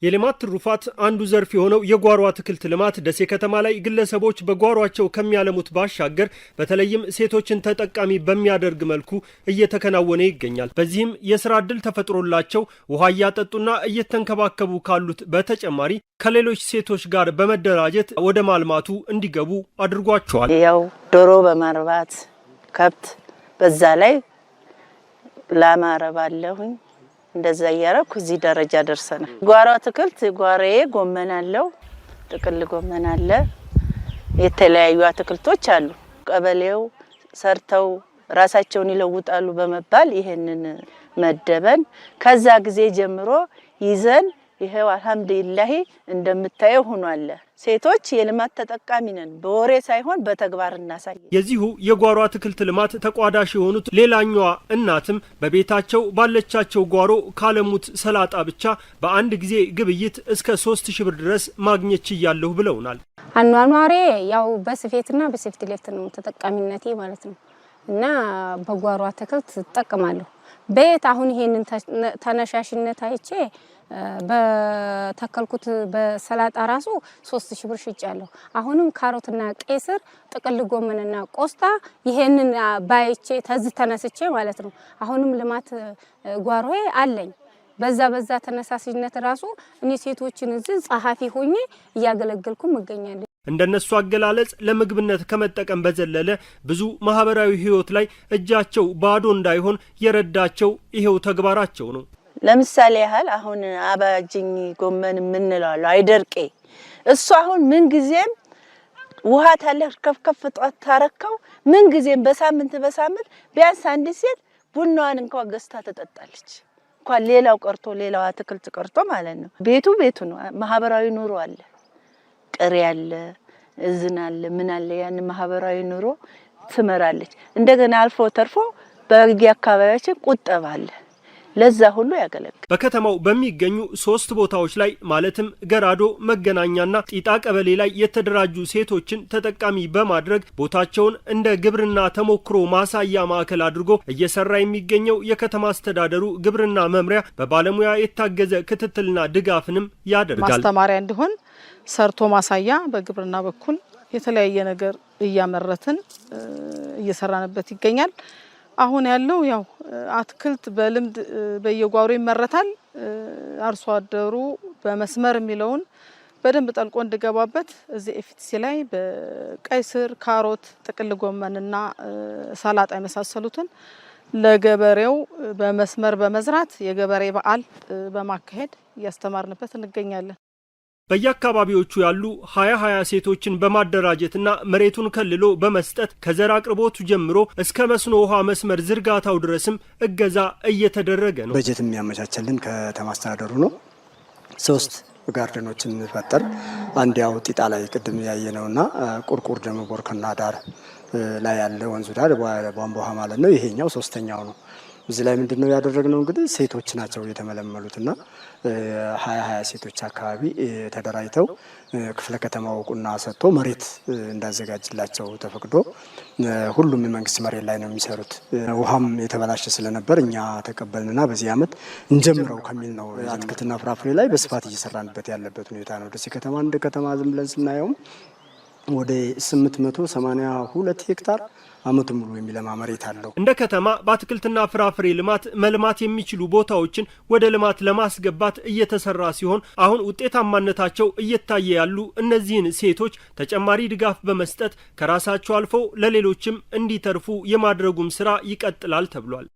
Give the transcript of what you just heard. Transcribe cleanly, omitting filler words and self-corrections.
የልማት ትሩፋት አንዱ ዘርፍ የሆነው የጓሮ አትክልት ልማት ደሴ ከተማ ላይ ግለሰቦች በጓሮአቸው ከሚያለሙት ባሻገር በተለይም ሴቶችን ተጠቃሚ በሚያደርግ መልኩ እየተከናወነ ይገኛል። በዚህም የስራ ዕድል ተፈጥሮላቸው ውሃ እያጠጡና እየተንከባከቡ ካሉት በተጨማሪ ከሌሎች ሴቶች ጋር በመደራጀት ወደ ማልማቱ እንዲገቡ አድርጓቸዋል። ያው ዶሮ በማርባት ከብት በዛ ላይ ላም አረባለሁኝ። እንደዛ ያረኩ እዚህ ደረጃ ደርሰናል። ጓሮ አትክልት ጓሮዬ ጎመን አለው፣ ጥቅል ጎመን አለ፣ የተለያዩ አትክልቶች አሉ። ቀበሌው ሰርተው ራሳቸውን ይለውጣሉ በመባል ይሄንን መደበን ከዛ ጊዜ ጀምሮ ይዘን ይሄው አልহামዱሊላህ እንደምታየው ሆኗል። ሴቶች የልማት ተጠቃሚ ነን፣ በወሬ ሳይሆን በተግባር እናሳይ። የዚሁ የጓሮ አትክልት ልማት ተቋዳሽ የሆኑት ሌላኛዋ እናትም በቤታቸው ባለቻቸው ጓሮ ካለሙት ሰላጣ ብቻ በአንድ ጊዜ ግብይት እስከ 3000 ብር ድረስ ማግኘት ይያለሁ ብለውናል። አኗኗሬ ያው በስፌትና በሴፍቲ ሌፍት ነው ተጠቃሚነቴ ማለት ነው እና በጓሮ አትክልት ተጠቅማለሁ። ቤት አሁን ይሄንን ተነሻሽነት አይቼ በተከልኩት በሰላጣ ራሱ 3000 ብር ሽጫለሁ። አሁንም ካሮትና ቀይስር ጥቅል ጎመንና ቆስጣ ይሄንን ባይቼ ተነስቼ ማለት ነው። አሁንም ልማት ጓሮዬ አለኝ። በዛ ተነሳሽነት ራሱ እኔ ሴቶችን እዚህ ጸሐፊ ሆኜ እያገለገልኩም እገኛለሁ። እንደነሱ አገላለጽ ለምግብነት ከመጠቀም በዘለለ ብዙ ማህበራዊ ህይወት ላይ እጃቸው ባዶ እንዳይሆን የረዳቸው ይሄው ተግባራቸው ነው። ለምሳሌ ያህል አሁን አባጅኝ ጎመን ምንላለው አይደርቄ እሱ አሁን ምን ጊዜም ውሃ ታለ ከፍከፍ ጧት ታረከው ምን ጊዜም በሳምንት ቢያንስ አንድ ሴት ቡናዋን እንኳን ገዝታ ተጠጣለች። እንኳን ሌላው ቀርቶ ሌላው አትክልት ቀርቶ ማለት ነው። ቤቱ ነው። ማህበራዊ ኑሮ አለ፣ ቅሪ አለ፣ እዝን አለ፣ ምን አለ። ያን ማህበራዊ ኑሮ ትመራለች። እንደገና አልፎ ተርፎ በየአካባቢያችን ቁጠባ አለ። ለዛ ሁሉ ያገለግላል። በከተማው በሚገኙ 3 ቦታዎች ላይ ማለትም ገራዶ፣ መገናኛና ጢጣ ቀበሌ ላይ የተደራጁ ሴቶችን ተጠቃሚ በማድረግ ቦታቸውን እንደ ግብርና ተሞክሮ ማሳያ ማዕከል አድርጎ እየሰራ የሚገኘው የከተማ አስተዳደሩ ግብርና መምሪያ በባለሙያ የታገዘ ክትትልና ድጋፍንም ያደርጋል። ማስተማሪያ እንዲሆን ሰርቶ ማሳያ በግብርና በኩል የተለያየ ነገር እያመረትን እየሰራንበት ይገኛል። አሁን ያለው ያው አትክልት በልምድ በየጓሮ ይመረታል። አርሶ አደሩ በመስመር የሚለውን በደንብ ጠልቆ እንዲገባበት እዚህ ኤፍቲሲ ላይ በቀይስር፣ ካሮት፣ ጥቅል ጎመንና ሰላጣ የመሳሰሉትን ለገበሬው በመስመር በመዝራት የገበሬ በዓል በማካሄድ እያስተማርንበት እንገኛለን። በየአካባቢዎቹ ያሉ 20 ሴቶችን በማደራጀትና መሬቱን ከልሎ በመስጠት ከዘር አቅርቦቱ ጀምሮ እስከ መስኖ ውሃ መስመር ዝርጋታው ድረስም እገዛ እየተደረገ ነው። በጀት የሚያመቻቸልን ከተማ አስተዳደሩ ነው። 3 ጋርደኖችን ፈጠር። አንድ ያው ጢጣ ላይ ቅድም ያየነውና ቁርቁር ደግሞ ቦርከና ዳር ላይ ያለ ወንዙ ዳር ቧንቧ ውሃ ማለት ነው። ይሄኛው 3ኛው ነው። እዚህ ላይ ምንድነው ያደረግነው? እንግዲህ ሴቶች ናቸው የተመለመሉትና 20 ሴቶች አካባቢ ተደራጅተው ክፍለ ከተማው ቁና ሰጥቶ መሬት እንዳዘጋጅላቸው ተፈቅዶ ሁሉም የመንግስት መሬት ላይ ነው የሚሰሩት። ውሃም የተበላሸ ስለነበር እኛ ተቀበልንና በዚህ አመት እንጀምረው ከሚል ነው አትክልትና ፍራፍሬ ላይ በስፋት እየሰራንበት ያለበት ሁኔታ ነው። ደሴ ከተማ እንደ ከተማ ዝም ብለን ስናየውም ወደ 882 ሄክታር አመቱ ሙሉ የሚለማ መሬት አለው። እንደ ከተማ በአትክልትና ፍራፍሬ ልማት መልማት የሚችሉ ቦታዎችን ወደ ልማት ለማስገባት እየተሰራ ሲሆን አሁን ውጤታማነታቸው እየታየ ያሉ እነዚህን ሴቶች ተጨማሪ ድጋፍ በመስጠት ከራሳቸው አልፈው ለሌሎችም እንዲተርፉ የማድረጉም ስራ ይቀጥላል ተብሏል።